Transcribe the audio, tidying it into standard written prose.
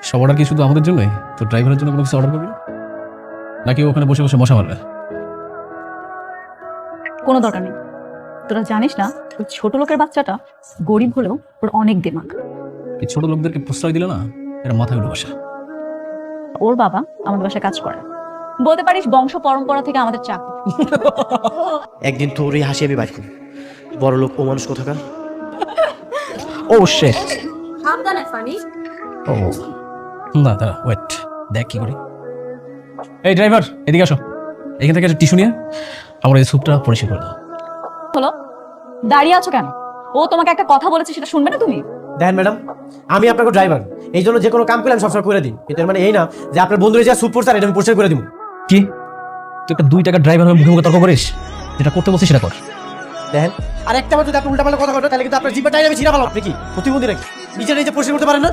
সব অর্ডার কি শুধু আমাদের জন্যই? তো ড্রাইভারের জন্য কোনো কিছু অর্ডার করবি নাকি ওখানে বসে বসে মশা মারবে? কোনো দরকার নেই। তোরা জানিস না ওই ছোট লোকের বাচ্চাটা গরিব হলেও ওর অনেক দিমাগ। এই ছোট লোকদেরকে প্রশ্রয় দিলে না এরা মাথায় উঠে বসে। ওর বাবা আমাদের বাসায় কাজ করে, বলতে পারিস বংশ পরম্পরা থেকে আমাদের চাকরি। একদিন তোর এই হাসি আমি বাইর করব। বড় লোক ও মানুষ কোথাকার। ও শিট। সাবধানে ফানি। ও না, দাঁড়া, ওয়েট, দেখ কি করি। এই ড্রাইভার, এদিকে আসো। এখান থেকে একটা টিস্যু নিয়ে আমার এই স্যুপটা পরিষ্কার করে দাও। হলো, দাঁড়িয়ে আছো কেন? ও তোমাকে একটা কথা বলেছে, সেটা শুনবে না তুমি? দেখেন ম্যাডাম, আমি আপনাকে ড্রাইভার, এই জন্য যে কোনো কাম করলে আমি সবসময় করে দিই, কিন্তু এর মানে এই না যে আপনার বন্ধুরা যা স্যুট পড়ছে আর এটা আমি পরিষ্কার করে দিব। কি তুই একটা 2 টাকার ড্রাইভার হয়ে মুখে মুখে তর্ক করিস? যেটা করতে বলছিস সেটা কর। দেখেন, আর একটা বার যদি আপনি উল্টাপাল্টা কথা বলেন তাহলে কিন্তু আপনার জিব্বা টাইনে আমি ছিঁড়া ফেলাম। আপনি কি প্রতিবন্ধী নাকি? নিজে নিজে পরিষ্কার করতে পারেন না?